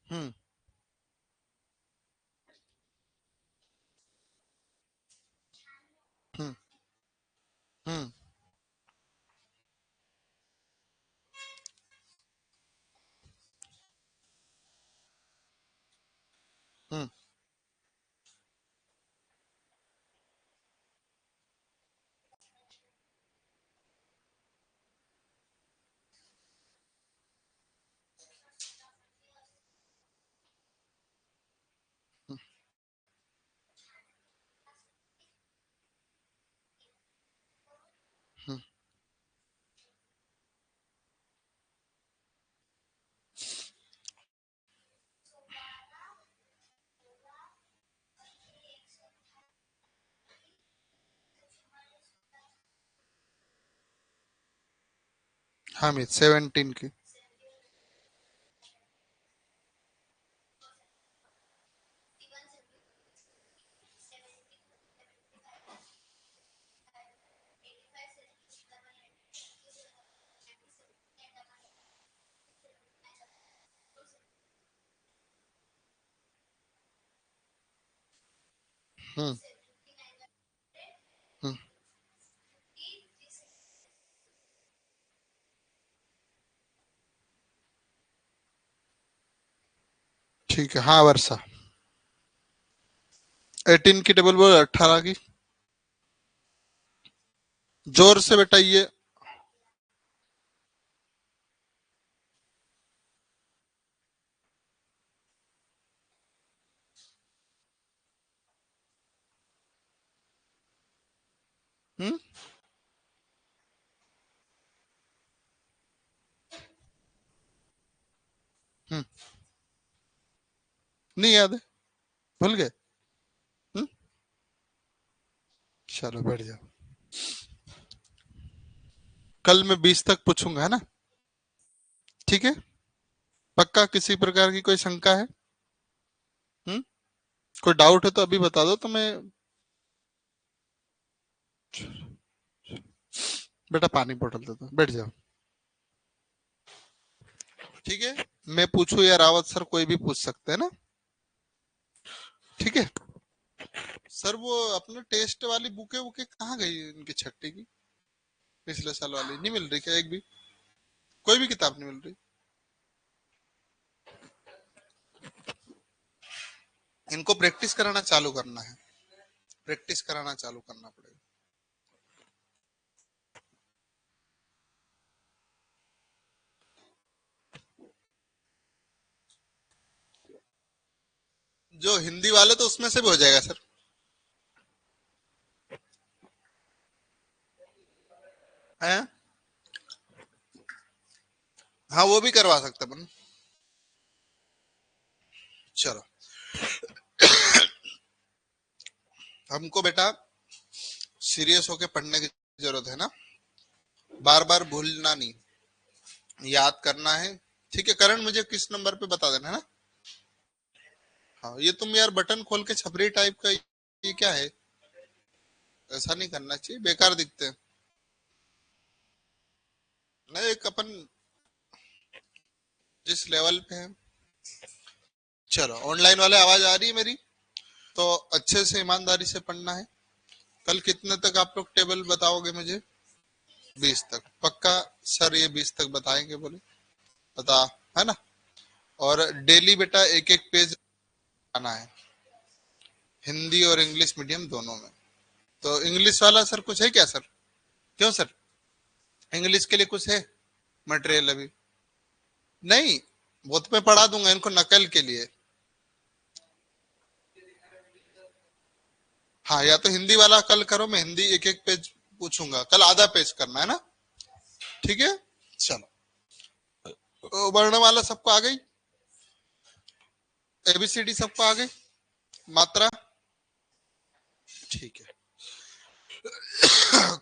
हम्म। हम्म। हम्म। हम्म। हम्म। हामिद 17 की। हम्म। हम्म। ठीक है, हाँ वर्षा। 18 की डबल बोल, 18 की। जोर से बताइए। हम्म। हम्म। नहीं याद है, भूल गए। हम्म। चलो बैठ जाओ। कल मैं 20 तक पूछूंगा, है ना? ठीक है। पक्का? किसी प्रकार की कोई शंका है? हम्म। कोई डाउट है तो अभी बता दो तो मैं। बेटा पानी बोतल दे दो, बैठ जाओ। ठीक है। मैं पूछू या रावत सर, कोई भी पूछ सकते हैं ना? ठीक है। सर वो अपने टेस्ट वाली बुके बुके कहाँ गई इनकी छठी की? पिछले साल वाली नहीं मिल रही क्या एक भी? कोई भी किताब नहीं मिल रही? इनको प्रैक्टिस कराना चालू करना है। प्रैक्टिस कराना चालू करना पड़ेगा। जो हिंदी वाले तो उसमें से भी हो जाएगा सर। हैं? हाँ वो भी करवा सकते हैं अपन। चलो। हमको बेटा सीरियस होके पढ़ने की जरूरत है ना। बार बार भूलना नहीं, याद करना है। ठीक है करण, मुझे किस नंबर पे बता देना, है ना? हाँ ये तुम यार बटन खोल के छपरी टाइप का, ये क्या है? ऐसा नहीं करना चाहिए, बेकार दिखते हैं। नहीं एक अपन जिस लेवल पे है। चलो ऑनलाइन वाले, आवाज आ रही है मेरी? तो अच्छे से ईमानदारी से पढ़ना है। कल कितने तक आप लोग टेबल बताओगे मुझे? 20 तक पक्का? सर ये 20 तक बताएंगे बोले, बता, है ना? और डेली बेटा एक एक पेज आना है, हिंदी और इंग्लिश मीडियम दोनों में। तो इंग्लिश वाला सर कुछ है क्या सर? क्यों सर? इंग्लिश के लिए कुछ है मटेरियल अभी? नहीं, वो तो मैं पढ़ा दूंगा इनको नकल के लिए। हाँ या तो हिंदी वाला कल करो, मैं हिंदी एक एक पेज पूछूंगा, कल आधा पेज करना है ना? ठीक है। चलो। वर्णमाला सबको आ गई? एबीसीडी सबको आ गई? मात्रा? ठीक है।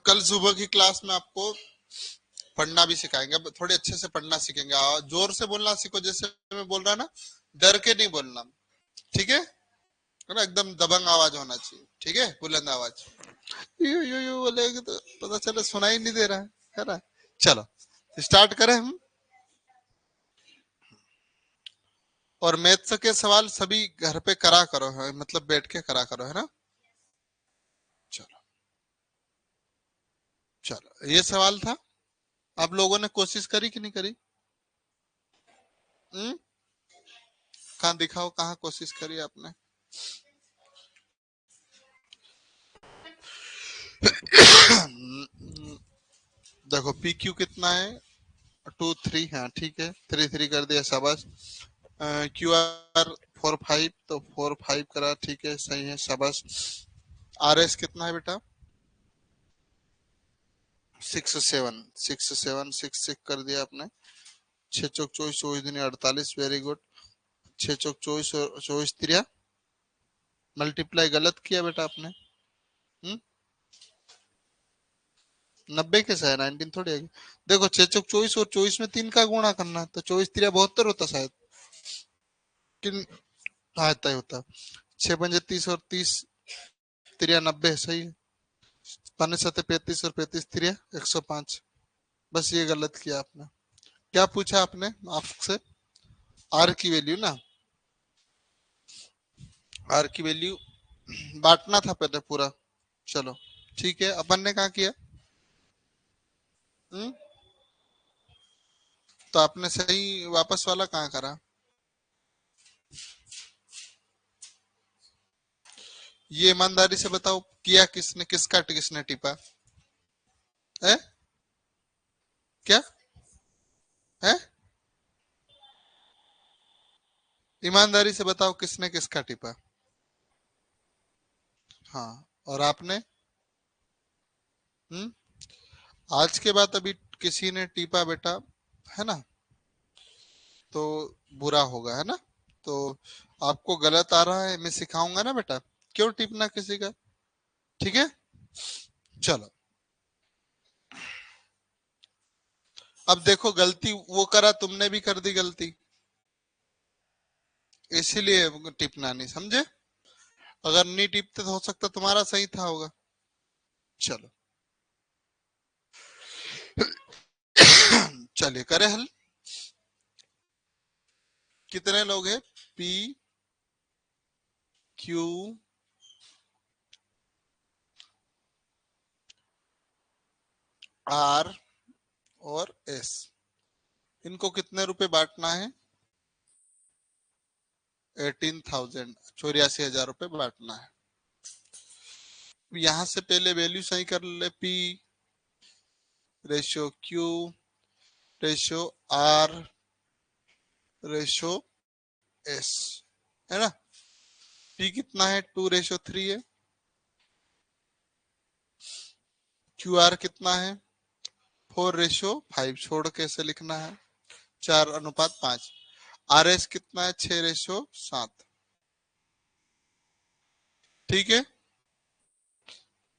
कल सुबह की क्लास में आपको पढ़ना भी सिखाएंगे, अब थोड़े अच्छे से पढ़ना सीखेंगे। जोर से बोलना सीखो, जैसे मैं बोल रहा ना, डर के नहीं बोलना। ठीक है ना? एकदम दबंग आवाज होना चाहिए, ठीक है, बुलंद आवाज। यू बोलेगा तो पता चले सुनाई नहीं दे रहा है ना? चलो स्टार्ट करें हम। और मैथ्स के सवाल सभी घर पे करा करो है, मतलब बैठ के करा करो, है ना। चलो चलो, ये सवाल था। आप लोगों ने कोशिश करी कि नहीं करी? हम्म। कहाँ दिखाओ, कहाँ कोशिश करी आपने? देखो पी क्यू कितना है, 2 3, हाँ ठीक है, 3 3 कर दिया, शाबाश। क्यू आर 4 5, तो 4 5 करा, ठीक है, सही है, शाबाश। आर एस कितना है बेटा? 6 7 कर दिया आपने। 6 चौक 24, 24 दूनी 48, वेरी गुड। 6 चौक 24 और 24 3, मल्टीप्लाई गलत किया बेटा आपने। 90 कैसा है, 19 थोड़ी है। देखो 6 चौक 24 और 24 में 3 का गुणा करना है, तो 24 3 72 होता शायद, किन हाँ इतना ही होता। 6 5 30 और 30 3 90, सही है। 5 7 35 और 35 3 105, बस ये गलत किया आपने। क्या पूछा आपने आपसे? आर की वैल्यू ना, आर की वैल्यू बांटना था पहले पूरा। चलो ठीक है, अपन ने कहा किया। हम्म। तो आपने सही वापस वाला कहाँ करा? ये ईमानदारी से बताओ, किया किसने, किसका किसने टिपा है? क्या है? ईमानदारी से बताओ किसने किसका टिपा? हाँ, और आपने? हम्म। आज के बाद अभी किसी ने टीपा बेटा, है ना, तो बुरा होगा, है ना। तो आपको गलत आ रहा है, मैं सिखाऊंगा ना बेटा, क्यों टीपना किसी का, ठीक है। चलो, अब देखो गलती वो करा, तुमने भी कर दी गलती, इसीलिए टिपना नहीं, समझे। अगर नहीं टिपते तो हो सकता तुम्हारा सही था होगा। चलो चलिए करे हल। कितने लोग हैं? पी क्यू आर और एस, इनको कितने रुपए बांटना है? 18,000, 84,000 रुपए बांटना है। यहां से पहले वैल्यू सही कर ले, P ratio Q ratio R ratio S, है ना। पी कितना है? 2:3 है। क्यू आर कितना है? 4:5, छोड़ कैसे लिखना है, 4:5। आर एस कितना है? 6:7, ठीक है।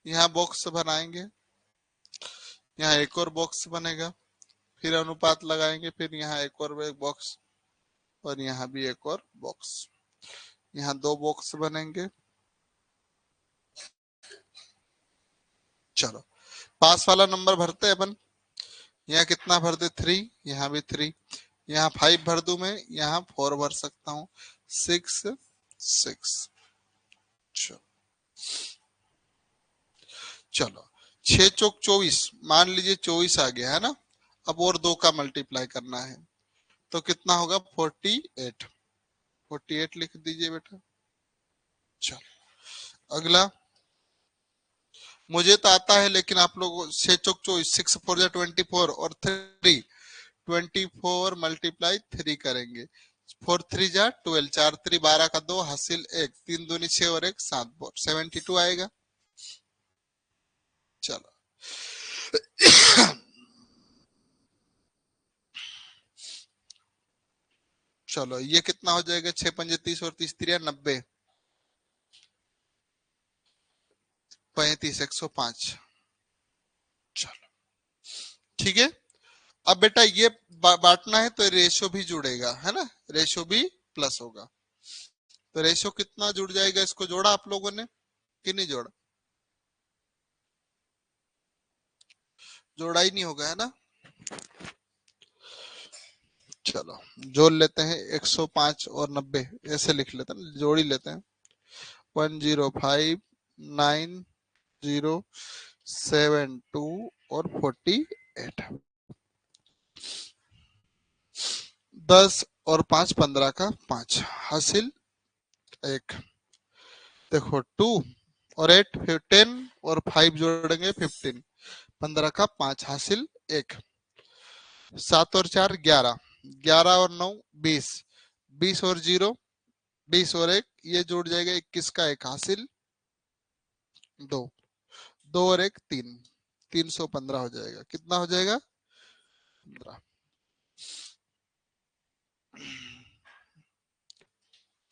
यहाँ बॉक्स बनाएंगे, यहाँ एक और बॉक्स बनेगा, फिर अनुपात लगाएंगे, फिर यहाँ एक और एक बॉक्स, और यहाँ भी एक और बॉक्स, यहाँ 2 बॉक्स बनेंगे। चलो, पास वाला नंबर भरते हैं अपन। यहाँ कितना भर दे? 3, यहाँ भी 3, यहाँ 5 भर दूं मैं, यहाँ 4 भर सकता हूँ, 6 6। चलो, 6 चौक 24, मान लीजिए 24 आ गया, है ना। अब और 2 का मल्टीप्लाई करना है, तो कितना होगा? 48, 48 लिख दीजिए बेटा। चलो अगला, मुझे तो आता है, लेकिन आप लोग 6 चौक 24, 6 4 जा 24 और 3, 24 × 3 करेंगे। 4 3 जा 12, 4 3 12 का 2 हासिल 1, 3 दूनी 6 और 1 7, 72 आएगा। चलो चलो, ये कितना हो जाएगा? 6 5 30 और 30 3 90, 35 105। चलो ठीक है। अब बेटा ये बांटना है, तो रेशो भी जुड़ेगा, है ना, रेशो भी प्लस होगा। तो रेशो कितना जुड़ जाएगा? इसको जोड़ा आप लोगों ने कि नहीं जोड़ा? जोड़ा ही नहीं होगा, है ना। चलो जोड़ लेते हैं 105 और 90, ऐसे लिख लेते हैं, जोड़ ही लेते हैं। 105 9072 और 48। 10 और 5 15 का 5 हासिल 1। देखो 2 और 8 10 और 5 जोड़ेंगे 15, 15 का 5 हासिल 1। 7 और 4 11, 11 और 9 20, 20 और 0 20 और 1 ये जुड़ जाएगा 21 का 1 हासिल 2, 2 और 1 3, 315 हो जाएगा। कितना हो जाएगा? 15।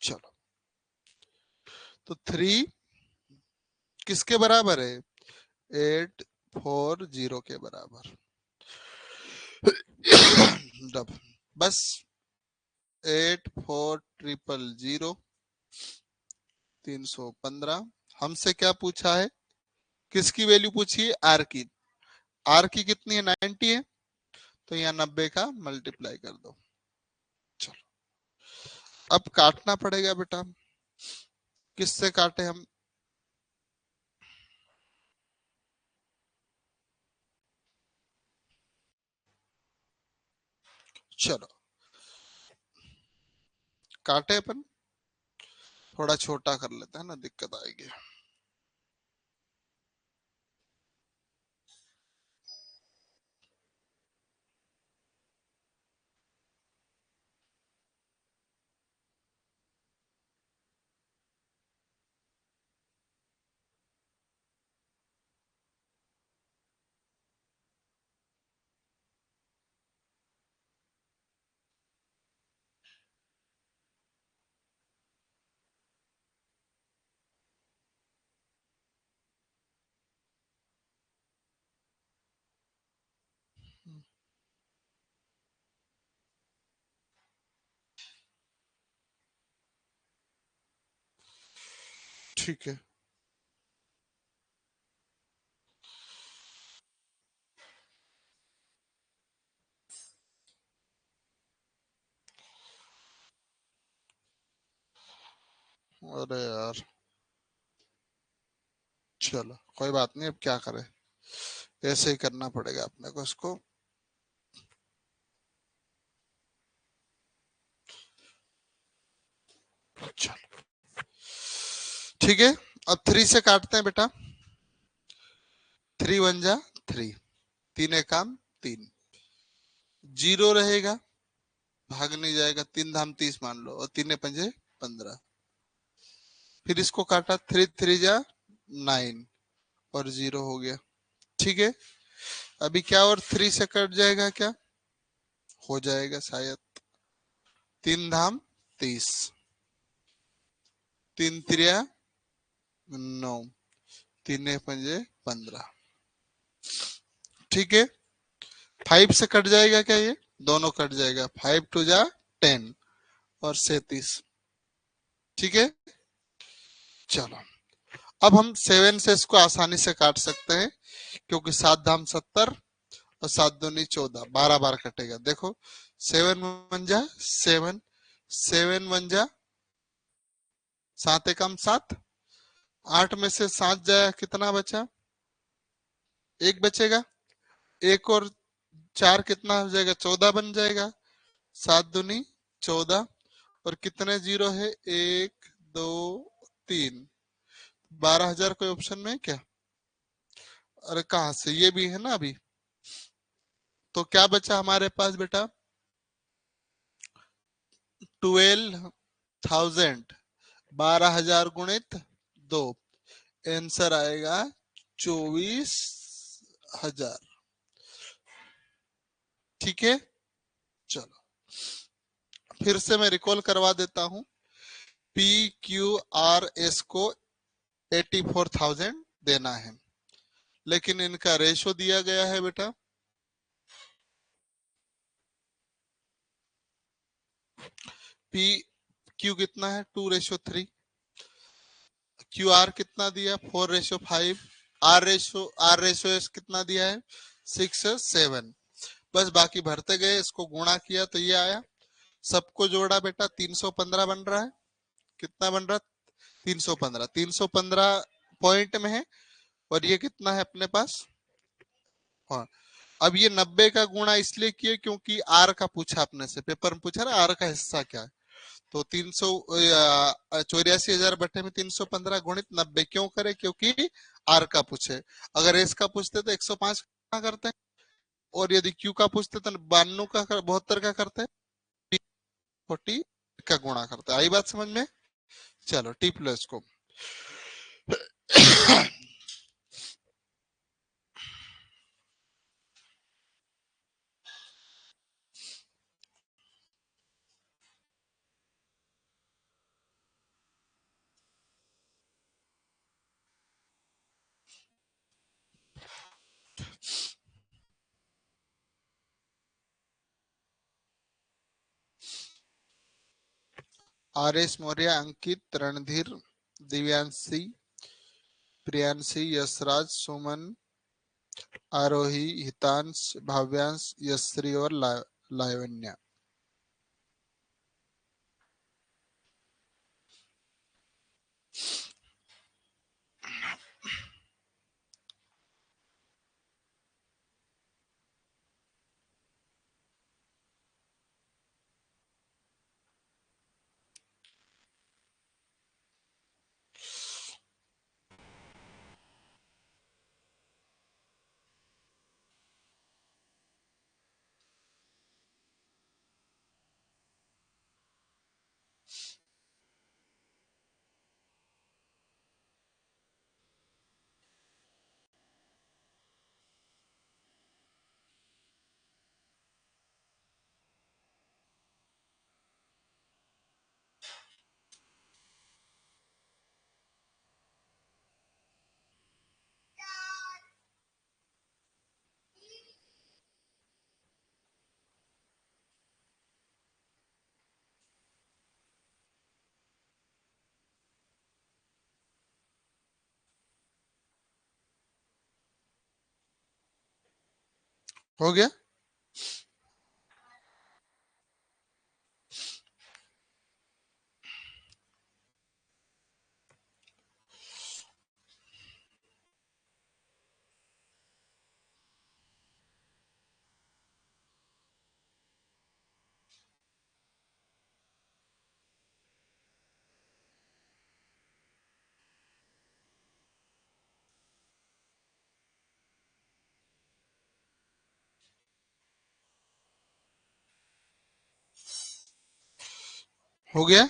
चलो तो 3 किसके बराबर है? 840 के बराबर। डब बस 84000 315। हमसे क्या पूछा है? किसकी वैल्यू पूछी है? आर की। आर की कितनी है? 90 है, तो यहाँ 90 का मल्टीप्लाई कर दो। चलो अब काटना पड़ेगा बेटा। किससे काटे हम? चलो काटे अपन, थोड़ा छोटा कर लेते हैं ना, दिक्कत आएगी। ठीक है। अरे यार चलो कोई बात नहीं, अब क्या करें, ऐसे ही करना पड़ेगा अपने को इसको। चलो ठीक है, अब 3 से काटते हैं बेटा। 3 1 जा 3, 3 काम 3, 0 रहेगा, भाग नहीं जाएगा, 3 धाम 30 मान लो, और 3 पंजे 15। फिर इसको काटा, 3 3 जा 9 और 0 हो गया। ठीक है, अभी क्या और 3 से कट जाएगा क्या? हो जाएगा शायद। 3 धाम 30, 3 3 9, 3 पंजे 15। ठीक है, 5 से कट जाएगा क्या? ये दोनों कट जाएगा, 5 2 जा 10 और 37। ठीक है, चलो अब हम 7 से इसको आसानी से काट सकते हैं, क्योंकि 7 धाम 70 और 7 दूनी 14, 12 बार कटेगा। देखो 7 1 जा 7, 7 1 जा 7 एकम 7, 8 में से 7 जाया, कितना बचा? 1 बचेगा। 1 और 4 कितना हो जाएगा? 14 बन जाएगा। 7 दूनी 14, और कितने जीरो है? 1 2 3, 12,000 कोई ऑप्शन में है क्या? अरे कहाँ से, ये भी है ना अभी। तो क्या बचा हमारे पास बेटा? 12,000, 12,000 गुणित 2, आंसर आएगा 24,000। ठीक है, चलो फिर से मैं रिकॉल करवा देता हूँ। पी क्यू आर एस को 84,000 देना है, लेकिन इनका रेशो दिया गया है बेटा, पी क्यू कितना है? 2:3। क्यू आर कितना दिया? 4:5। आर रेशो एस कितना दिया है? 6:7। बस बाकी भरते गए, इसको गुणा किया तो ये आया, सबको जोड़ा बेटा 315 बन रहा है। कितना बन रहा? 315। 315 पॉइंट में है, और ये कितना है अपने पास? हाँ। अब ये 90 का गुणा इसलिए किए क्योंकि आर का पूछा अपने से, पेपर में पूछा ना आर का हिस्सा क्या है। तो 384,000 बटे में 315 गुणित 90 क्यों करे? क्योंकि आर का पूछे। अगर एस का पूछते तो 105 का करते हैं, और यदि क्यू का पूछते तो 92 का 72 का करते हैं, 40 का गुणा करते हैं। आई बात समझ में? चलो टिप लो इसको। आर एस मौर्य, अंकित, रणधीर, दिव्यांशी, प्रियांशी, यशराज, सुमन, आरोही, हितांश, भाव्यांश, यश्री और लावण्या। हो गया? हो गया?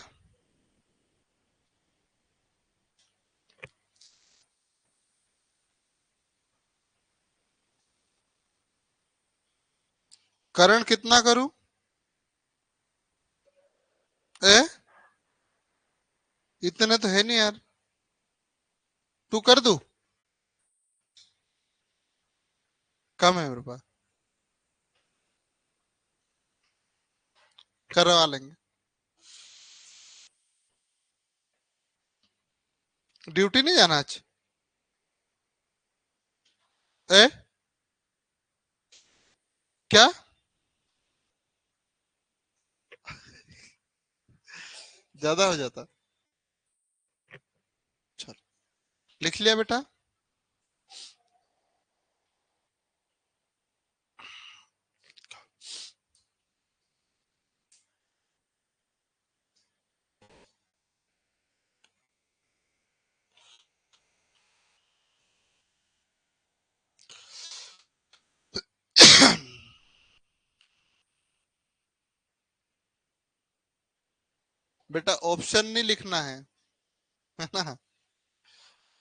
करण कितना करूं? ए, इतने तो है नहीं यार, तू कर दू? कम है मेरे पास, करवा लेंगे। ड्यूटी नहीं जाना आज? ए, क्या? ज्यादा हो जाता। चल, लिख लिया बेटा। बेटा ऑप्शन नहीं लिखना है ना,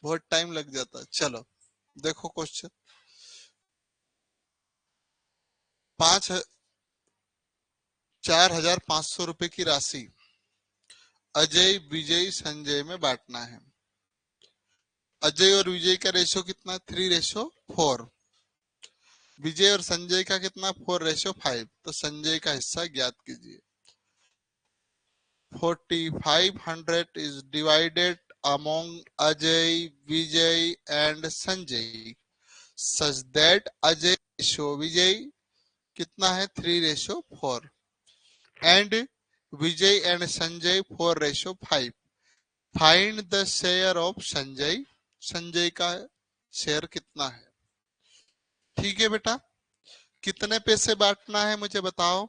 बहुत टाइम लग जाता है। चलो देखो क्वेश्चन। 4,500 रुपए की राशि अजय, विजय, संजय में बांटना है। अजय और विजय का रेशो कितना? 3:4। विजय और संजय का कितना? 4:5। तो संजय का हिस्सा ज्ञात कीजिए। 4,500 is divided among Ajay, Vijay and Sanjay such that Ajay show Vijay कितना है 3:4 and Vijay and Sanjay 4:5। Find the share of Sanjay, Sanjay का शेयर कितना है। ठीक है बेटा, कितने पैसे बांटना है मुझे बताओ।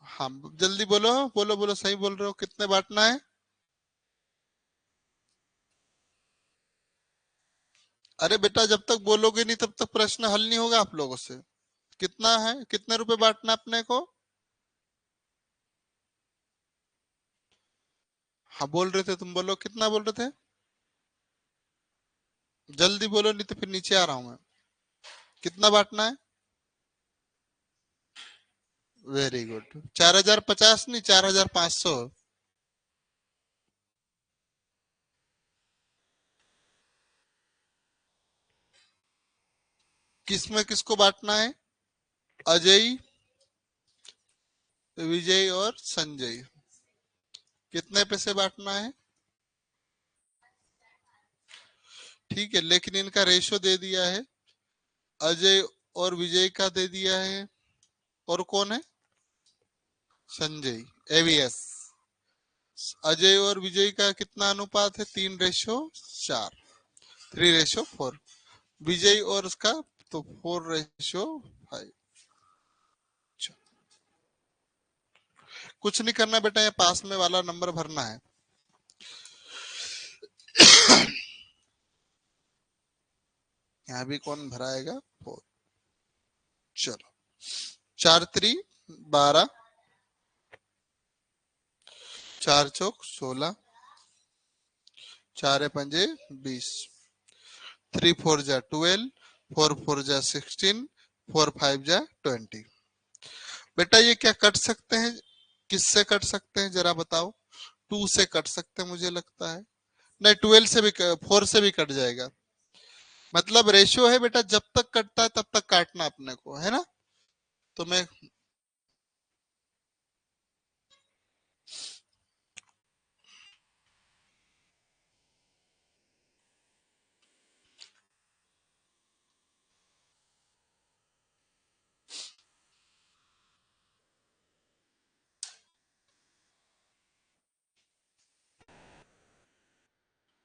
हाँ जल्दी बोलो बोलो बोलो, सही बोल रहे हो, कितने बांटना है। अरे बेटा जब तक बोलोगे नहीं तब तक प्रश्न हल नहीं होगा आप लोगों से। कितना है, कितने रुपए बांटना अपने को। हाँ बोल रहे थे, तुम बोलो कितना बोल रहे थे, जल्दी बोलो नहीं तो फिर नीचे आ रहा हूं मैं। कितना बांटना है। वेरी गुड, 4050 नहीं 4500। किस में किसको बांटना है। अजय, विजय और संजय, कितने पैसे बांटना है। ठीक है, लेकिन इनका रेशो दे दिया है, अजय और विजय का दे दिया है, और कौन है, संजय, एवीएस। अजय और विजय का कितना अनुपात है, 3:4, 3:4। विजय और उसका तो 4:5। कुछ नहीं करना बेटा, ये पास में वाला नंबर भरना है। यहाँ भी कौन भराएगा, 4। चलो, 4×3 = 12, 4×4 = 16, 4×5 = 20, 3×4 = 12, 4×4 = 16, 4×5 = 20। बेटा ये क्या कट सकते हैं, किससे कट सकते हैं जरा बताओ। 2 से कट सकते हैं मुझे लगता है, नहीं 12 से भी, 4 से भी कट जाएगा। मतलब रेशियो है बेटा, जब तक कटता है तब तक काटना अपने को, है ना। तो मैं,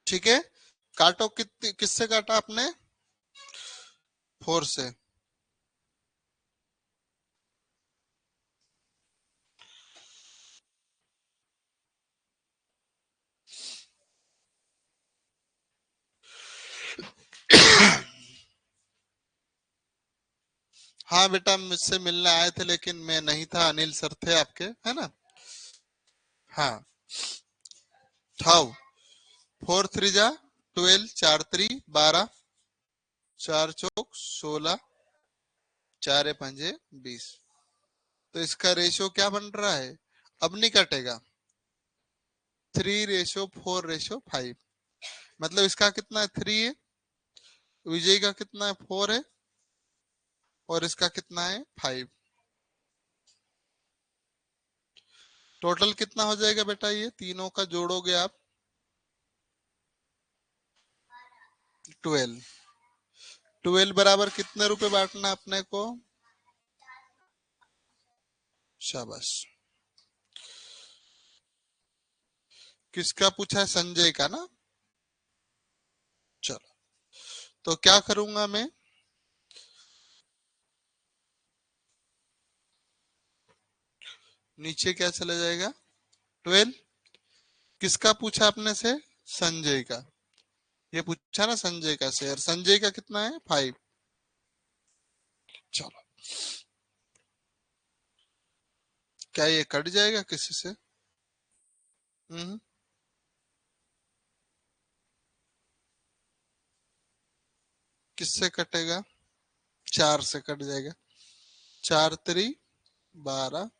ठीक है, काटो, कितने किससे काटा आपने, 4 से। हाँ बेटा मुझसे मिलने आए थे लेकिन मैं नहीं था, अनिल सर थे आपके, है ना। हाँ, उठाओ, 4×3 = 12, 4×3 = 12, 4×4 = 16, 4×5 = 20। तो इसका रेशियो क्या बन रहा है, अब नहीं कटेगा, 3:4:5। मतलब इसका कितना है, 3 है, विजय का कितना है, 4 है, और इसका कितना है, 5। टोटल कितना हो जाएगा बेटा, ये तीनों का जोड़ोगे आप, 12। 12 बराबर कितने रुपए बांटना है अपने को। शाबाश। किसका पूछा है, संजय का ना। चलो, तो क्या करूंगा मैं, नीचे क्या चला जाएगा, 12। किसका पूछा आपने से, संजय का। ये पूछा ना संजय का शेयर, संजय का कितना है, 5। चलो, क्या ये कट जाएगा किसी से। हम्म, किससे कटेगा, 4 से कट जाएगा। 4×3 = 12,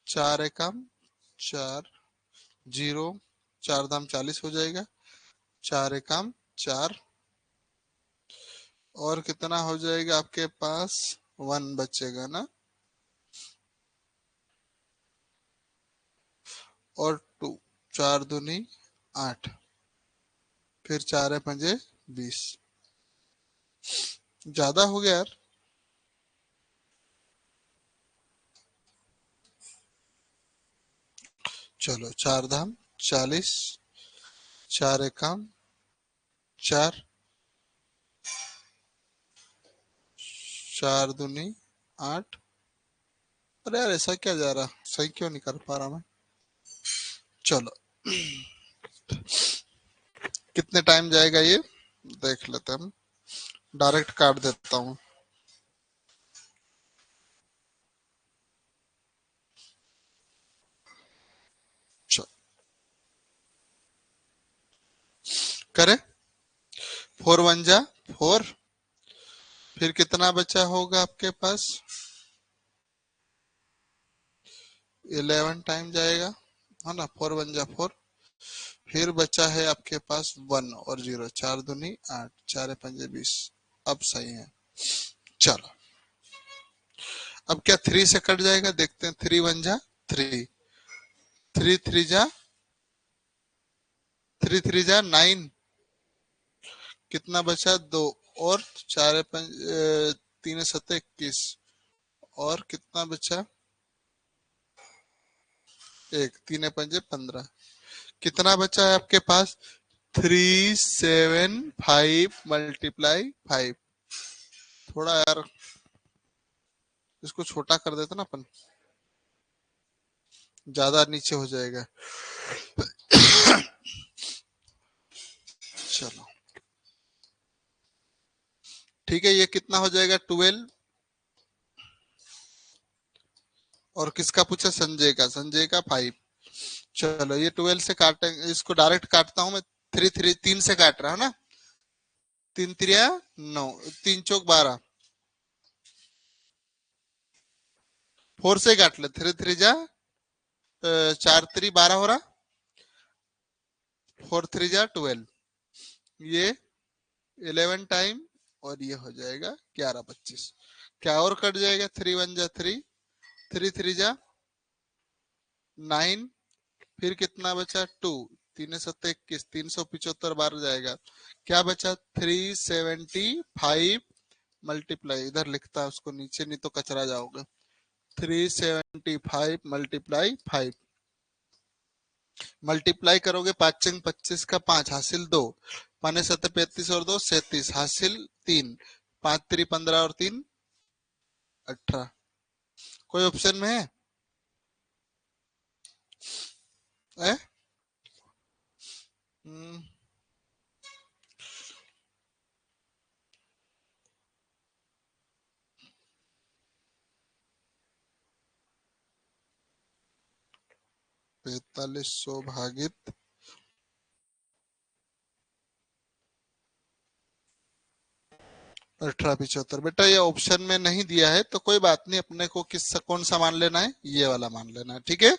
4×1 = 4, 0, 4×2 = 40 हो जाएगा, 4×1 = 4, और कितना हो जाएगा आपके पास, 1 बचेगा ना, और 2, 4×2 = 8, फिर 4×5 = 20। ज्यादा हो गया यार, चलो 4 धाम 40, 4 एकाम 4, 4 दूनी 8। अरे यार ऐसा क्या जा रहा, सही क्यों नहीं कर पा रहा मैं। चलो कितने टाइम जाएगा ये देख लेते हैं हम। डायरेक्ट काट देता हूँ। करे 4 1 जा 4। फिर कितना बचा होगा आपके पास, 11 टाइम जाएगा है ना। 4 1 जा 4। फिर बचा है आपके पास 1 और 0, 4 दूनी 8, 4 पंजे 20। अब सही है। चलो अब क्या 3 से कट जाएगा, देखते हैं। 3 1 जा 3, 3 3 जा 9। कितना बचा 2, और 3 सत्ते 21। और कितना बचा 1, 3 पंजे 15। कितना बचा है आपके पास 3 7 5 × 5। थोड़ा यार इसको छोटा कर देते ना अपन, ज्यादा नीचे हो जाएगा। चलो ठीक है, ये कितना हो जाएगा 12। और किसका पूछा, संजय का। संजय का 5। चलो ये 12 से काटेंगे, इसको डायरेक्ट काटता हूँ मैं। 3 से काट रहा है ना। 3 3 9, 3 चौक 12। 4 से काट ले। 3 3 जा 4 3 12 हो रहा। 4 3 जा 12। ये 11 टाइम, और ये हो जाएगा 11 25। क्या और कट जाएगा 3 1 जा 3, 3 3 जा 9। फिर कितना बचा 2, 3 सत्ते 21, 375 बार जाएगा। क्या बचा 375 इधर लिखता है उसको नीचे, नहीं तो कचरा जाओगे। 375 × 5 मल्टीप्लाई करोगे। 5 × 25 का 5 हासिल 2, 5 7 35 और 2 37 हासिल 3, 5 3 15 और 3 18। कोई ऑप्शन में है? 4500 भागित 1875। बेटा ये ऑप्शन में नहीं दिया है तो कोई बात नहीं, अपने को कौन सा मान लेना है, ये वाला मान लेना है। ठीक है,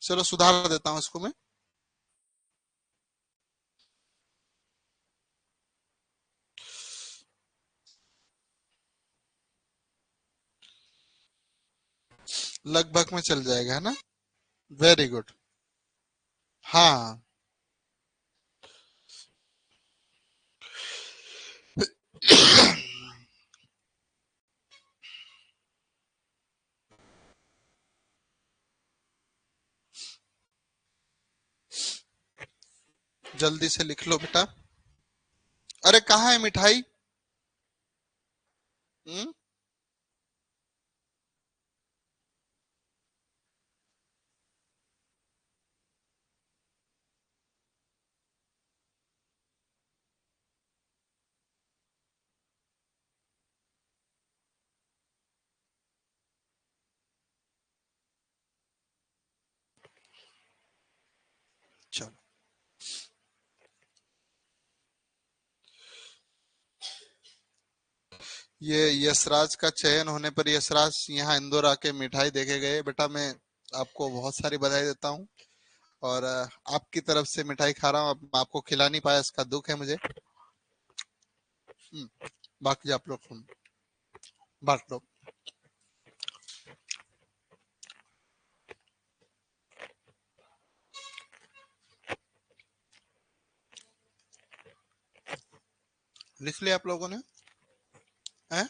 चलो सुधार देता हूँ इसको मैं। लगभग में चल जाएगा है ना। Very good. हाँ जल्दी से लिख लो बेटा। अरे कहाँ है मिठाई। हम्म चलो ये यशराज का चयन होने पर यशराज यहाँ इंदौर आके मिठाई देके गए। बेटा मैं आपको बहुत सारी बधाई देता हूँ। और आपकी तरफ से मिठाई खा रहा हूँ, अब आपको खिला नहीं पाया, इसका दुख है मुझे। बाकी आप लोग बांट लो। लिख लिया आप लोगों ने है?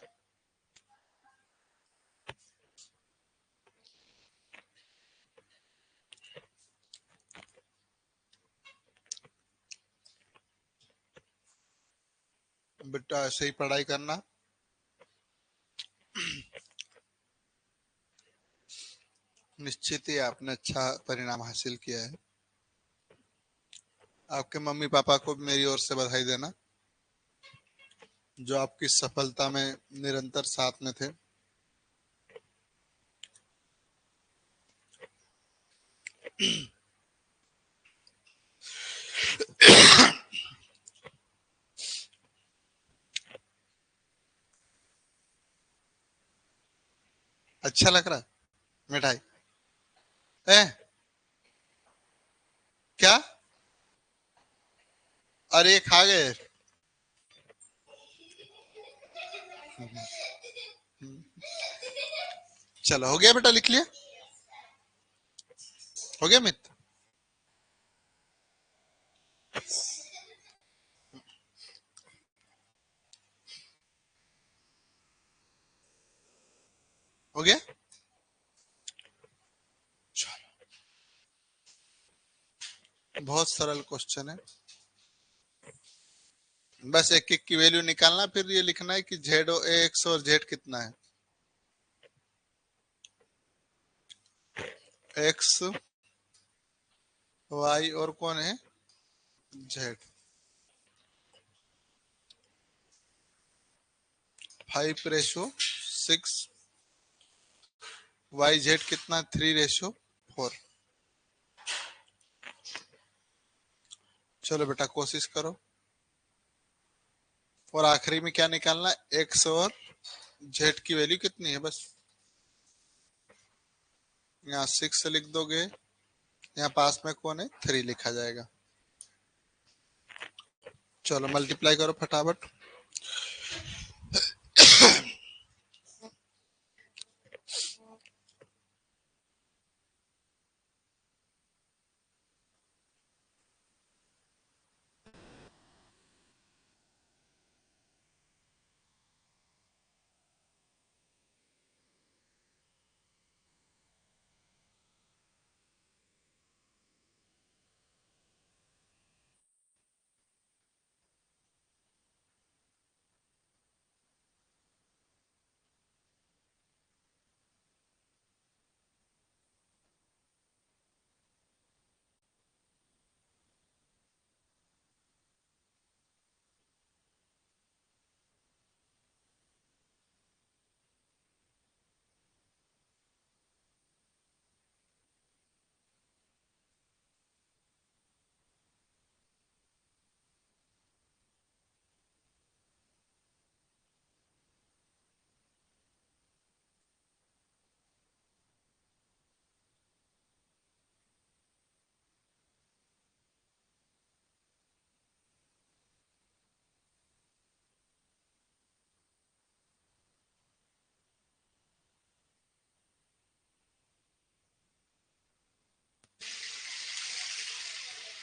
बेटा ऐसे ही पढ़ाई करना, निश्चित ही आपने अच्छा परिणाम हासिल किया है। आपके मम्मी पापा को मेरी ओर से बधाई देना, जो आपकी सफलता में निरंतर साथ में थे। अच्छा लग रहा है मिठाई? ए, क्या? अरे खा गए? चलो हो गया बेटा, लिख लिया? हो गया मित्र? हो गया? बहुत सरल क्वेश्चन है, बस एक एक की वैल्यू निकालना, फिर ये लिखना है कि जेड एक्स और जेड कितना है। एक्स, वाई और कौन है? जेड। 5:6। वाई जेड कितना? 3:4। चलो बेटा कोशिश करो। और आखिरी में क्या निकालना? एक्स और जेड की वैल्यू कितनी है बस। यहाँ 6 लिख दोगे, यहाँ पास में कौन है? 3 लिखा जाएगा। चलो मल्टीप्लाई करो फटाफट।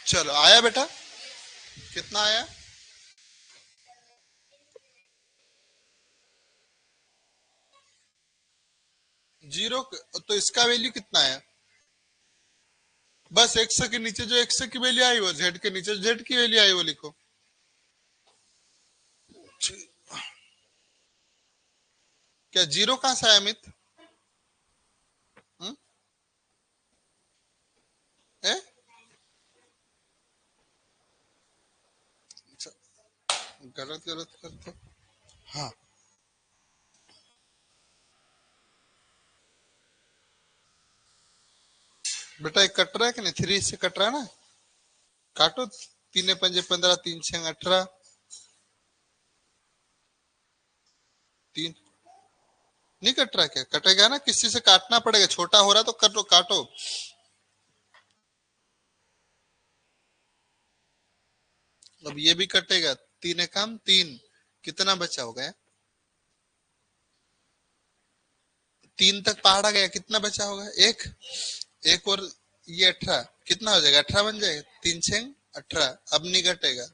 चलो आया बेटा? कितना आया? जीरो। तो इसका वैल्यू कितना है? बस एक्स के नीचे जो एक्स की वैल्यू आई वो जेड के नीचे जेड की वैल्यू आई वो लिखो। क्या जीरो कहां से आया अमित? हम्म? ए? अच्छा, गलत गलत करते। हाँ बेटा, एक कट रहा है कि नहीं? 3 से कट रहा है ना? काटो। 3 पंजे 15, 3 6 18। 3 नहीं कट रहा? क्या कटेगा ना, किसी से काटना पड़ेगा, छोटा हो रहा तो कटो काटो। अब ये भी कटेगा। 3 एकम 3, कितना बचा होगा? 3 तक पहाड़ा गया, कितना बचा होगा? एक। एक और ये 18, कितना हो जाएगा? 18 बन जाएगा। 3 6 18, अब नहीं घटेगा।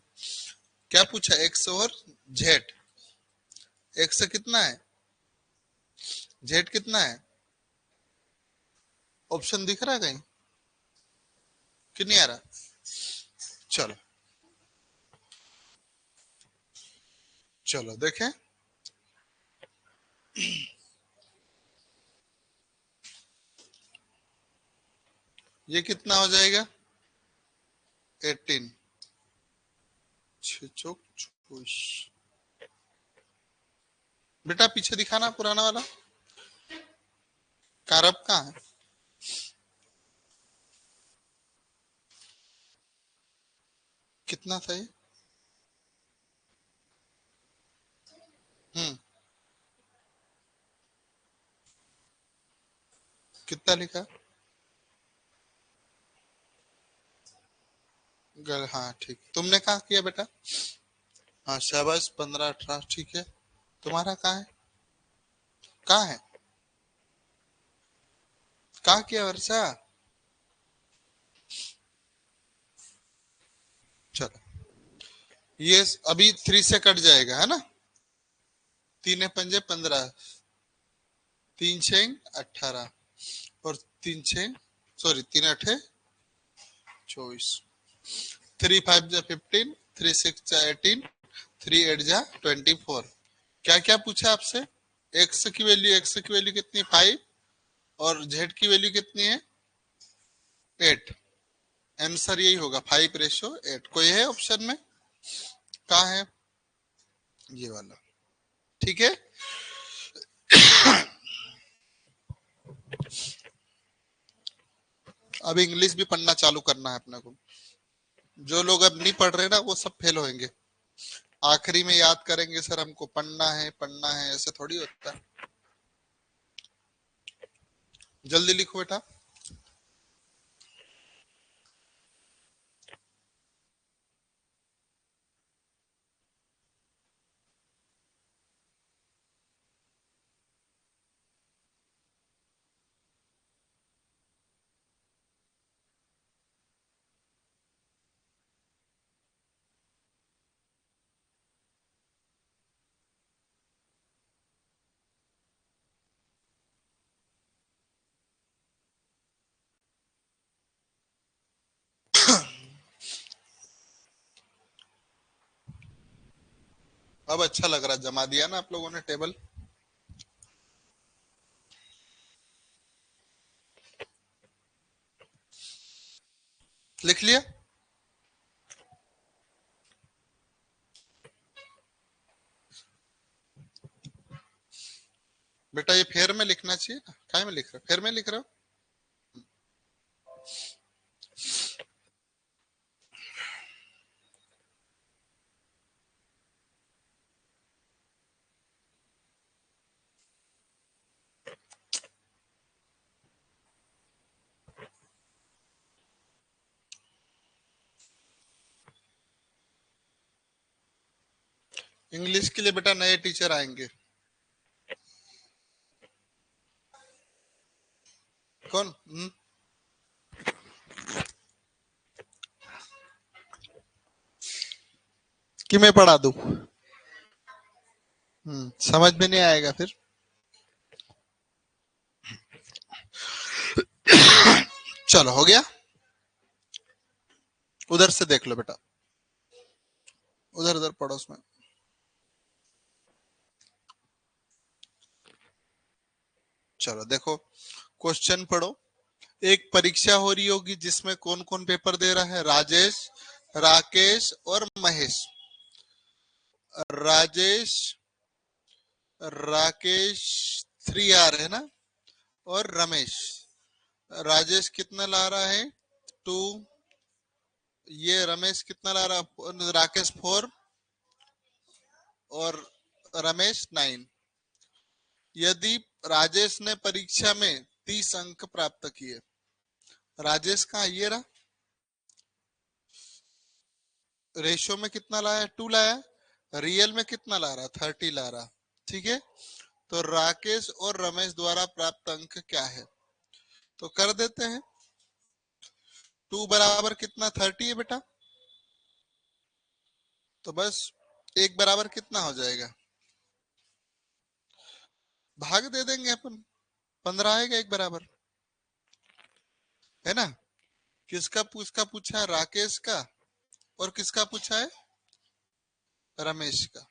क्या पूछा? एक्स और जेड। एक्स कितना है? जेड कितना है? ऑप्शन दिख रहा है कहीं कि नहीं आ रहा? चलो चलो देखें, ये कितना हो जाएगा 18, 6 चौक 24। बेटा पीछे दिखाना पुराना वाला, कारब कहाँ है? कितना था ये? हम्म, कितना लिखा? हाँ ठीक, तुमने कहाँ किया बेटा? हाँ शाबाश, 15 18 ठीक है। तुम्हारा कहाँ है? कहाँ है? कहाँ किया वर्षा? चलो, ये अभी 3 से कट जाएगा है ना। 3 पंजे 15, 3 छः 18, और 3 छः, सॉरी 3 अठे 24, 3 5 जा 15, 3 6 जा 18, 3 8 जा 24। क्या क्या पूछा आपसे? एक्स की वैल्यू कितनी 5, और जेड की वैल्यू कितनी है 8। आंसर यही होगा 5:8। कोई है ऑप्शन में? कहाँ है? ये वाला, ठीक है। अब इंग्लिश भी पढ़ना चालू करना है अपने को। जो लोग अब नहीं पढ़ रहे ना वो सब फेल होंगे। आखिरी में याद करेंगे सर हमको पढ़ना है, ऐसे थोड़ी होता है। जल्दी लिखो बेटा। अब अच्छा लग रहा है, जमा दिया ना आप लोगों ने टेबल। लिख लिया? बेटा ये फेर में लिखना चाहिए ना, काय में लिख रहे हो? फेर में लिख रहे हो? इंग्लिश के लिए बेटा नए टीचर आएंगे। कौन? कि मैं पढ़ा दूं? समझ में नहीं आएगा फिर। चलो हो गया। उधर से देख लो बेटा, उधर उधर पड़ोस में। चलो देखो, क्वेश्चन पढ़ो। एक परीक्षा हो रही होगी जिसमें कौन कौन पेपर दे रहा है? राजेश, राकेश और महेश। राजेश, राकेश 3R है ना, और रमेश। राजेश कितना ला रहा है? 2। ये रमेश कितना ला रहा है? राकेश 4 और रमेश 9। यदि राजेश ने परीक्षा में 30 अंक प्राप्त किए, राजेश का ये रहा, रेशो में कितना लाया? 2 लाया। रियल में कितना ला रहा? 30 ला रहा। ठीक है, तो राकेश और रमेश द्वारा प्राप्त अंक क्या है? तो कर देते हैं। 2 बराबर कितना? 30 है बेटा। तो बस एक बराबर कितना हो जाएगा? भाग दे देंगे अपन, 15 आएगा एक बराबर, है ना। किसका पूछा है? राकेश का। और किसका पूछा है? रमेश का।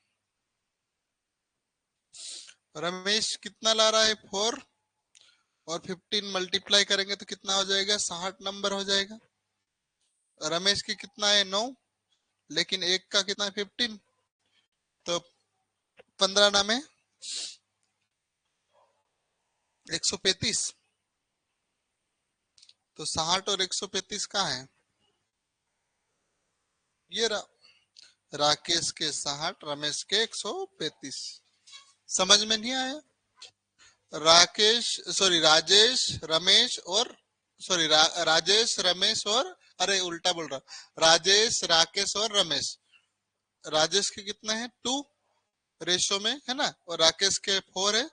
रमेश कितना ला रहा है 4, और 15 मल्टीप्लाई करेंगे तो कितना हो जाएगा, 60 नंबर हो जाएगा। रमेश की कितना है 9, लेकिन एक का कितना है 15, तो 15 नाम है 135। तो 60 और 135 कहाँ है, ये राकेश के 60, रमेश के 135। समझ में नहीं आया? राकेश, सॉरी राजेश, रमेश और, सॉरी राजेश रमेश और, अरे उल्टा बोल रहा, राजेश राकेश और रमेश। राजेश के कितना है 2 रेशो में है ना, और राकेश के 4 है,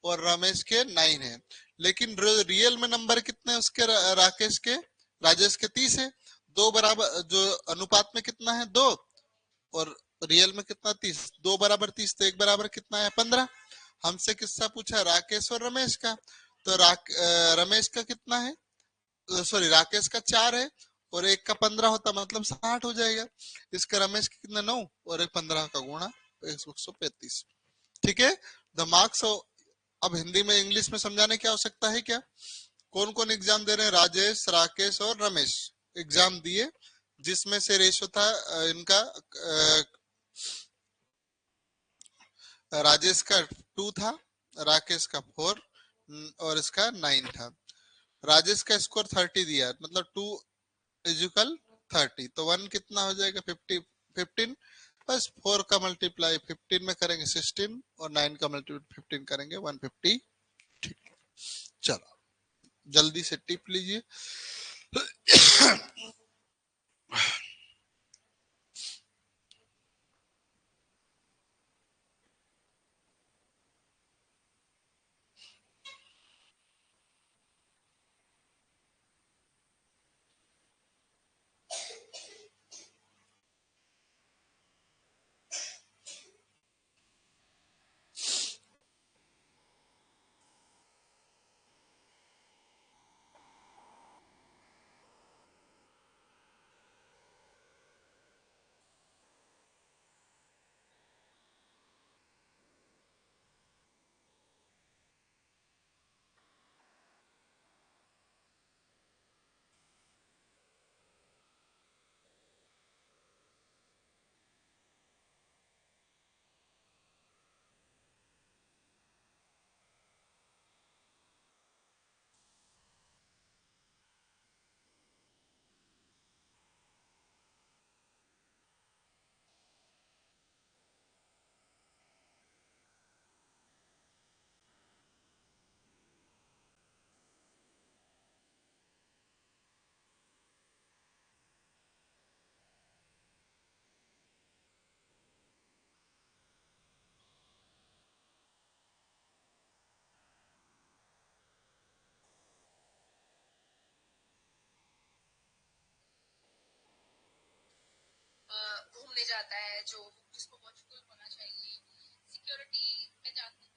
और रमेश के 9 है। लेकिन रियल में नंबर कितने हैं उसके, राकेश के, राजेश के 30 है। दो बराबर, जो अनुपात में कितना है 2, और रियल में कितना 30, 2 बराबर 30, तो 1 बराबर कितना है 15। हमसे किसका पूछा, राकेश और रमेश का। तो रमेश का कितना है, सॉरी राकेश का 4 है, और एक का 15 होता, मतलब 60 हो जाएगा। इसका रमेश का कितना 9, और एक 15 का गुणा 135। ठीक है, द मार्क्स। अब हिंदी में इंग्लिश में समझाने की आवश्यकता है क्या? कौन कौन एग्जाम दे रहे हैं, राजेश राकेश और रमेश एग्जाम दिए, जिसमें से रेशो था इनका, राजेश का 2 था, राकेश का 4, और इसका 9 था। राजेश का स्कोर 30 दिया, मतलब 2 इजिकल 30, तो 1 कितना हो जाएगा 15। बस 4 का मल्टीप्लाई 15 में करेंगे 16, और 9 का मल्टीप्लाई 15 करेंगे 150। ठीक, चलो जल्दी से टिप लीजिए। घूमने जाता है, जो जिसको वॉचफुल होना चाहिए, सिक्योरिटी में जाते हैं,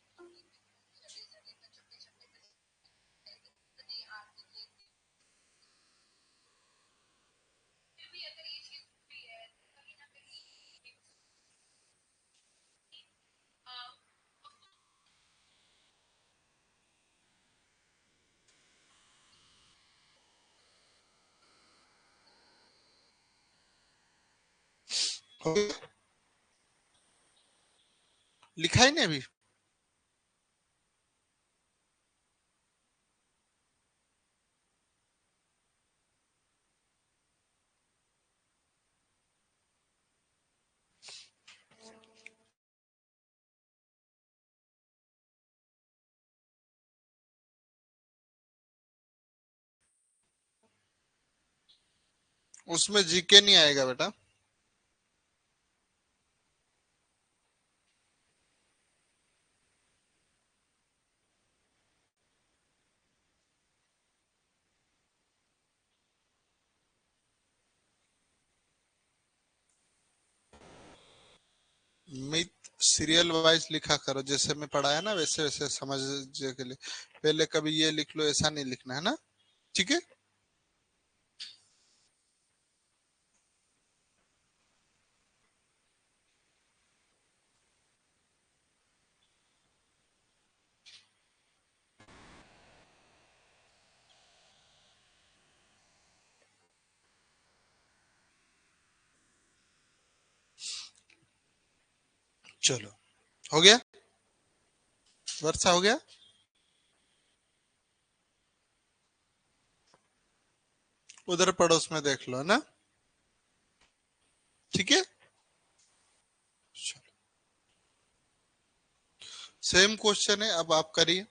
फिर भी अगर ये चीज भी है, कहीं ना कहीं लिखा ही नहीं अभी? उसमें जीके नहीं आएगा बेटा। मित सीरियल वाइज लिखा करो, जैसे मैं पढ़ाया ना वैसे वैसे समझने के लिए। पहले कभी ये लिख लो, ऐसा नहीं लिखना है ना। ठीक है। चलो, हो गया, वर्षा हो गया। उधर पड़ोस में देख लो ना। ठीक है, सेम क्वेश्चन है, अब आप करिए।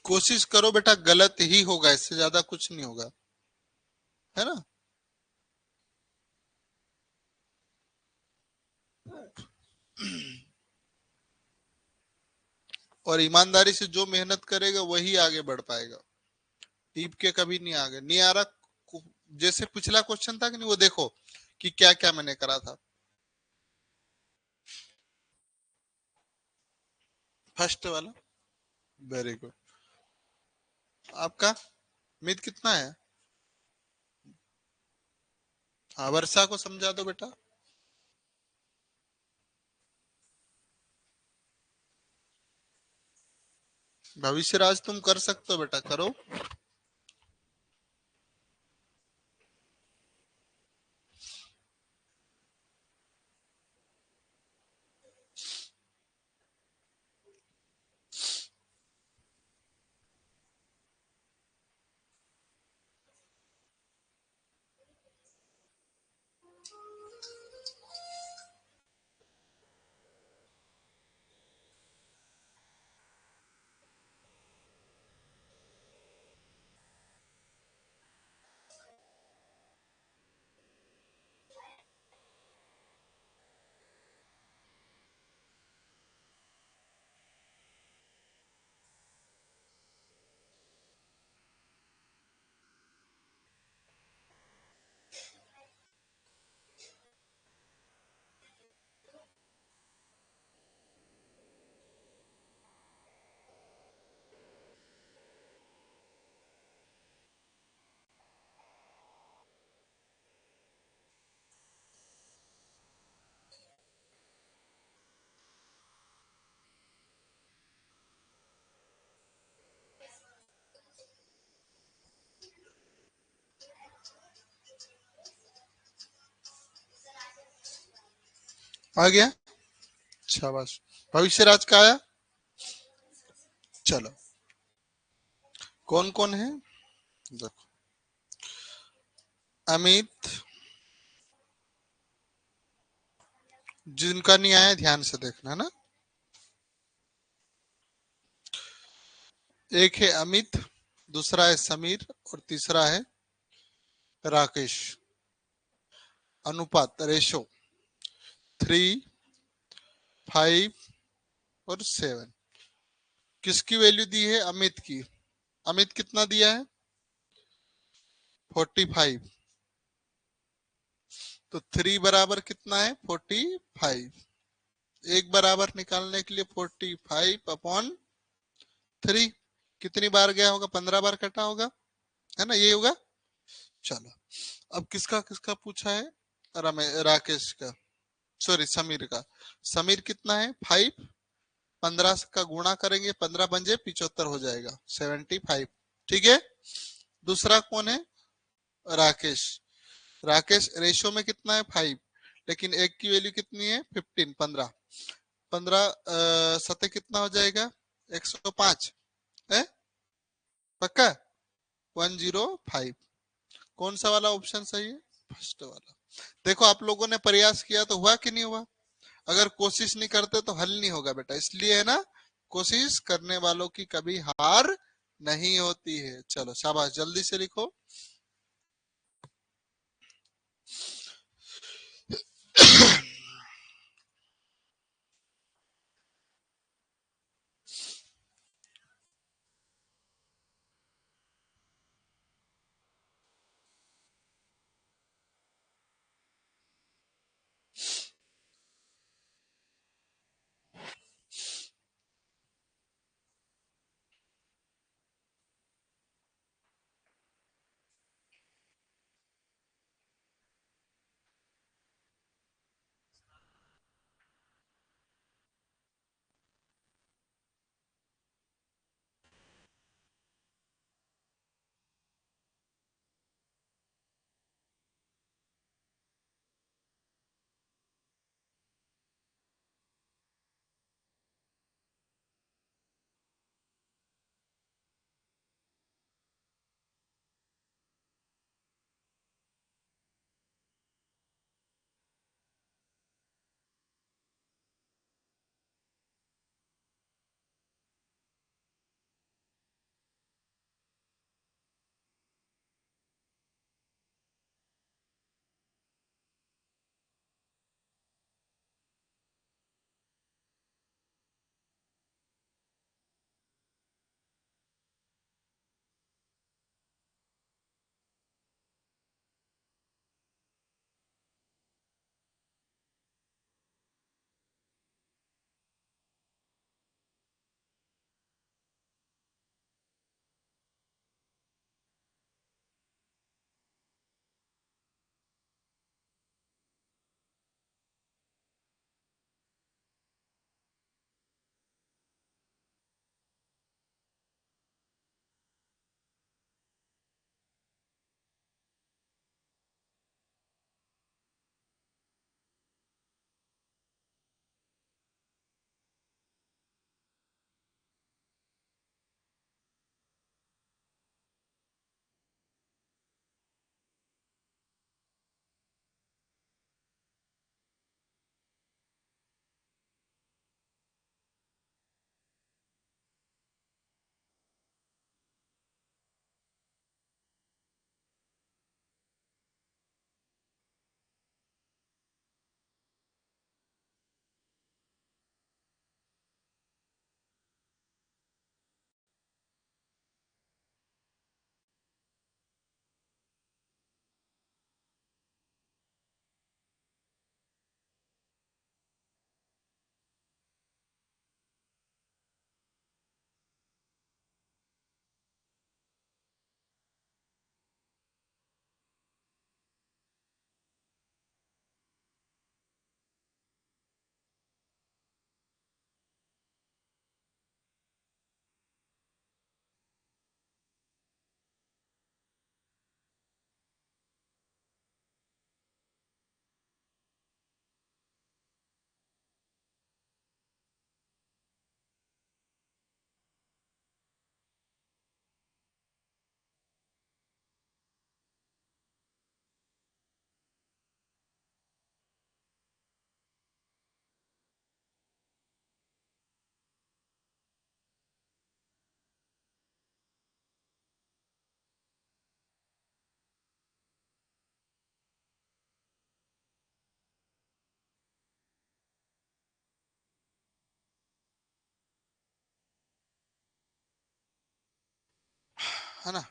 कोशिश करो बेटा, गलत ही होगा, इससे ज्यादा कुछ नहीं होगा, है ना। और ईमानदारी से जो मेहनत करेगा वही आगे बढ़ पाएगा। टीप के कभी नहीं आगे नहीं आ रहा। जैसे पिछला क्वेश्चन था कि नहीं, वो देखो कि क्या क्या मैंने करा था। फर्स्ट वाला, वेरी गुड। आपका मित कितना है? हाँ, वर्षा को समझा दो बेटा। भविष्य राज तुम कर सकते हो बेटा, करो। आ गया, शाबाश। भविष्य राज का आया। चलो, कौन कौन है देखो। अमित, जिनका नहीं आया ध्यान से देखना ना। एक है अमित, दूसरा है समीर और तीसरा है राकेश। अनुपात रेशो 3, 5 और 7। किसकी वैल्यू दी है? अमित की। अमित कितना दिया है? 45। तो 3 बराबर कितना है? 45। एक बराबर निकालने के लिए 45/3 कितनी बार गया होगा? 15 बार कटा होगा, है ना, ये होगा। चलो, अब किसका किसका पूछा है? राकेश का, सॉरी समीर का। समीर कितना है? 5। 15 का गुणा करेंगे, 15 पंजे 75 हो जाएगा, 75। ठीक है। दूसरा कौन है? राकेश। राकेश रेशियो में कितना है? 5, लेकिन एक की वैल्यू कितनी है? 15। 15 15 सतह कितना हो जाएगा? 105 है, पक्का। 105। कौन सा वाला ऑप्शन सही है? फर्स्ट वाला। देखो, आप लोगों ने प्रयास किया तो हुआ कि नहीं हुआ? अगर कोशिश नहीं करते तो हल नहीं होगा बेटा, इसलिए है ना, कोशिश करने वालों की कभी हार नहीं होती है। चलो शाबाश, जल्दी से लिखो। है ना।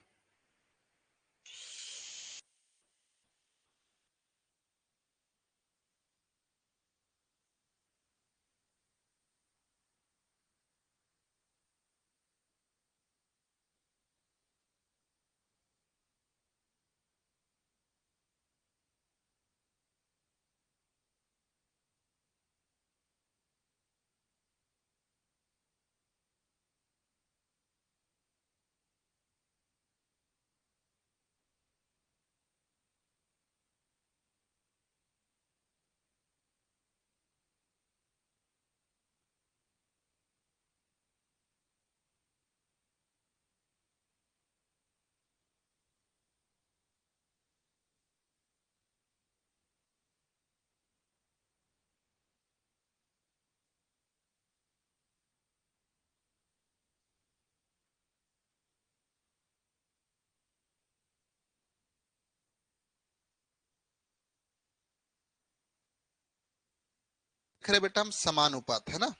देख रहे बेटा हम समानुपात, है ना।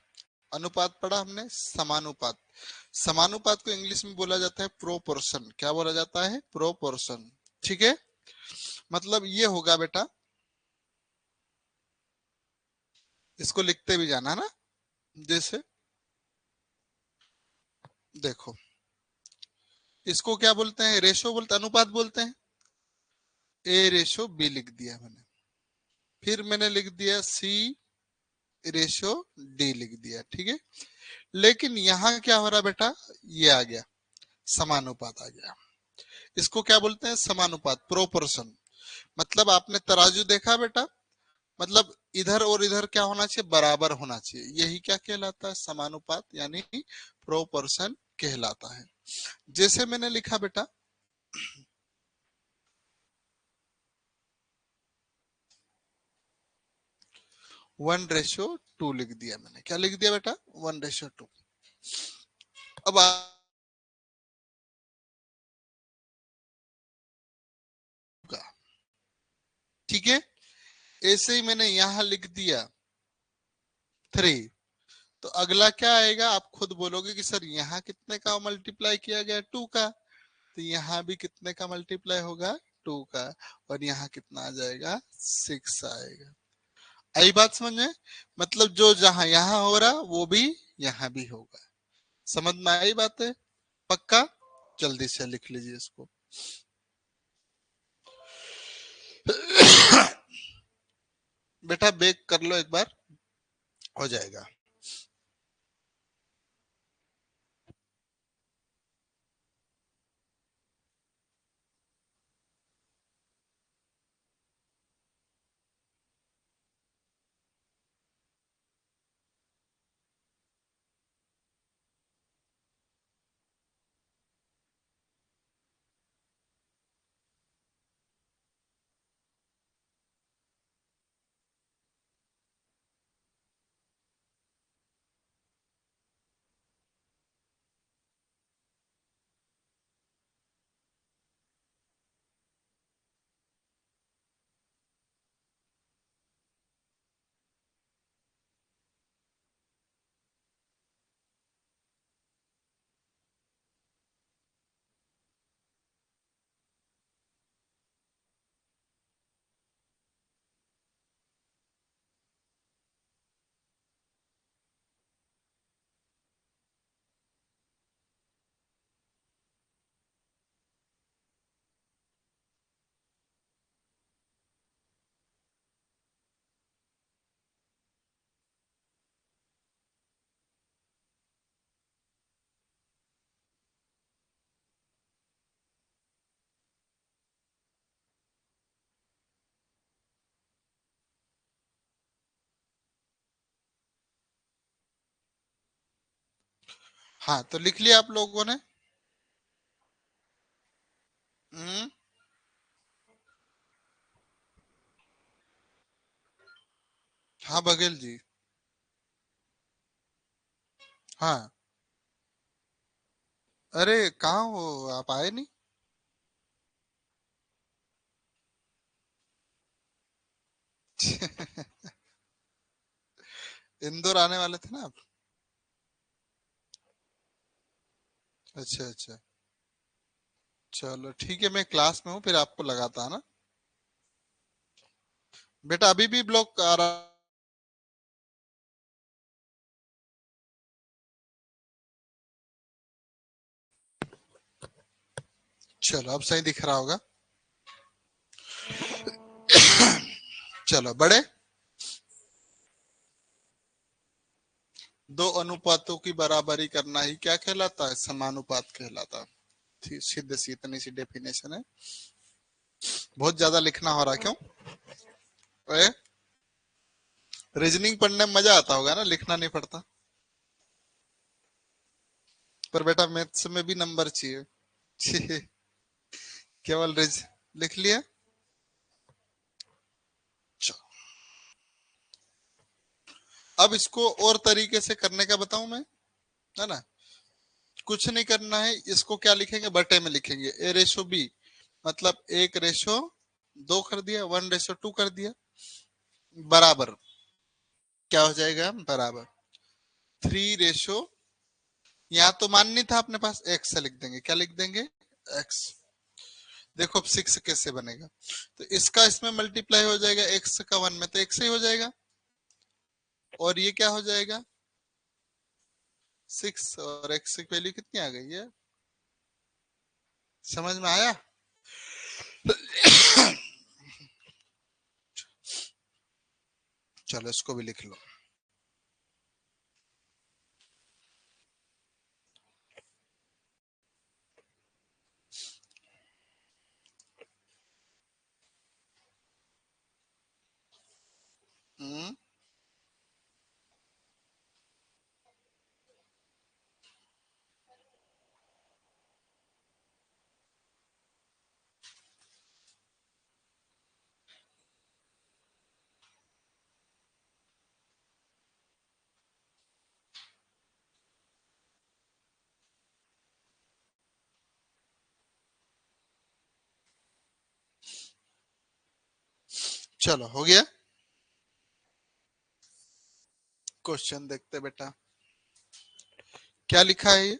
अनुपात पढ़ा हमने, समानुपात। समानुपात को इंग्लिश में बोला जाता है प्रोपोर्शन। क्या बोला जाता है? प्रोपोर्शन। ठीक है। मतलब ये होगा बेटा, इसको लिखते भी जाना ना। जैसे देखो, इसको क्या बोलते हैं? रेशो बोलते हैं, अनुपात बोलते हैं। ए रेशो बी लिख दिया मैंने, फिर मैंने लिख दिया सी रेशो डी लिख दिया। ठीक है। लेकिन यहाँ क्या हो रहा बेटा? ये आ गया, समानुपात आ गया। इसको क्या बोलते हैं? समानुपात, प्रोपोर्शन। मतलब आपने तराजू देखा बेटा, मतलब इधर और इधर क्या होना चाहिए? बराबर होना चाहिए। यही क्या कहलाता है? समानुपात, यानी प्रोपोर्शन कहलाता है। जैसे मैंने लिखा बेटा 1:2 लिख दिया मैंने। क्या लिख दिया बेटा? 1:2। अब आपका, ठीक है। ऐसे ही मैंने यहां लिख दिया 3। तो अगला क्या आएगा? आप खुद बोलोगे कि सर यहाँ कितने का मल्टीप्लाई किया गया? 2 का। तो यहाँ भी कितने का मल्टीप्लाई होगा? 2 का। और यहाँ कितना आ जाएगा? 6 आएगा। आई बात समझ में? मतलब जो जहां यहाँ हो रहा वो भी यहाँ भी होगा। समझ में आई बात है? पक्का? जल्दी से लिख लीजिए इसको। बेटा बेक कर लो एक बार, हो जाएगा। हाँ तो लिख लिया आप लोगों ने? हम्म। हाँ बघेल जी। हाँ। अरे कहाँ हो आप? आए नहीं? इंदौर आने वाले थे ना आप? अच्छा अच्छा। चलो ठीक है, मैं क्लास में हूँ, फिर आपको लगाता है ना बेटा। अभी भी ब्लॉक आ रहा। चलो अब सही दिख रहा होगा। चलो बड़े, दो अनुपातों की बराबरी करना ही क्या कहलाता है? समानुपात कहलाता है। सीधे सी इतनी सी डेफिनेशन है। बहुत ज्यादा लिखना हो रहा क्यों? रीजनिंग पढ़ने में मजा आता होगा ना, लिखना नहीं पड़ता। पर बेटा मैथ्स में भी नंबर चाहिए। केवल रिज लिख लिया। अब इसको और तरीके से करने का बताऊं मैं, है ना? कुछ नहीं करना है, इसको क्या लिखेंगे? बटे में लिखेंगे। ए रेशो बी मतलब 1:2 कर दिया, 1:2 कर दिया, बराबर क्या हो जाएगा? बराबर 3 यहाँ तो मान नहीं था अपने पास, एक्स लिख देंगे। क्या लिख देंगे? एक्स। देखो अब 6 कैसे बनेगा? तो इसका इसमें मल्टीप्लाई हो जाएगा, एक्स का 1 में तो एक्स ही हो जाएगा, और ये क्या हो जाएगा? 6, और एक्स की वैल्यू कितनी आ गई है? समझ में आया? चलो इसको भी लिख लो। हम्म, चलो हो गया। क्वेश्चन देखते बेटा, क्या लिखा है ये?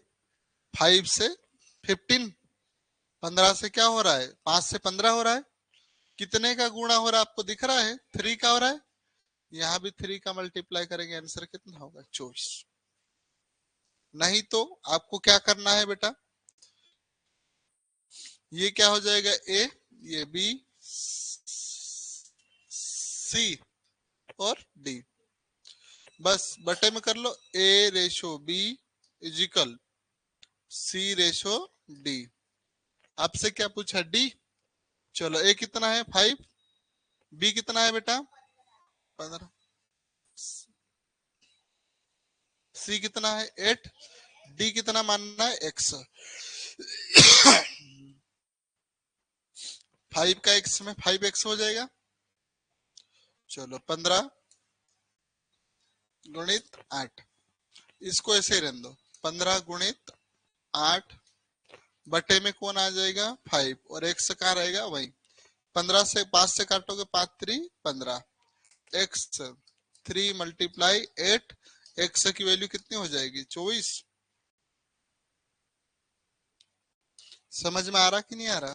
5 से 15, 15 से क्या हो रहा है? 5 से 15 हो रहा है। कितने का गुणा हो रहा है आपको दिख रहा है? 3 का हो रहा है। यहाँ भी 3 का मल्टीप्लाई करेंगे, आंसर कितना होगा? 24। नहीं तो आपको क्या करना है बेटा? ये क्या हो जाएगा? ए, ये बी, सी और डी। बस बटे में कर लो। A/B is equal C/D। आपसे क्या पूछा? डी। चलो ए कितना है? 5। बी कितना है बेटा? 15। सी कितना है? 8। डी कितना मानना है? एक्स। 5 का एक्स में 5x हो जाएगा। चलो 15 × 8। इसको ऐसे ही रहने दो। 15 × 8 बटे में कौन आ जाएगा? 5, और एक्स कहाँ रहेगा? वही। 15 से 5 से काटोगे, 5×3 15। एक्स 3 × 8, एक्स की वैल्यू कितनी हो जाएगी? 24। समझ में आ रहा कि नहीं आ रहा?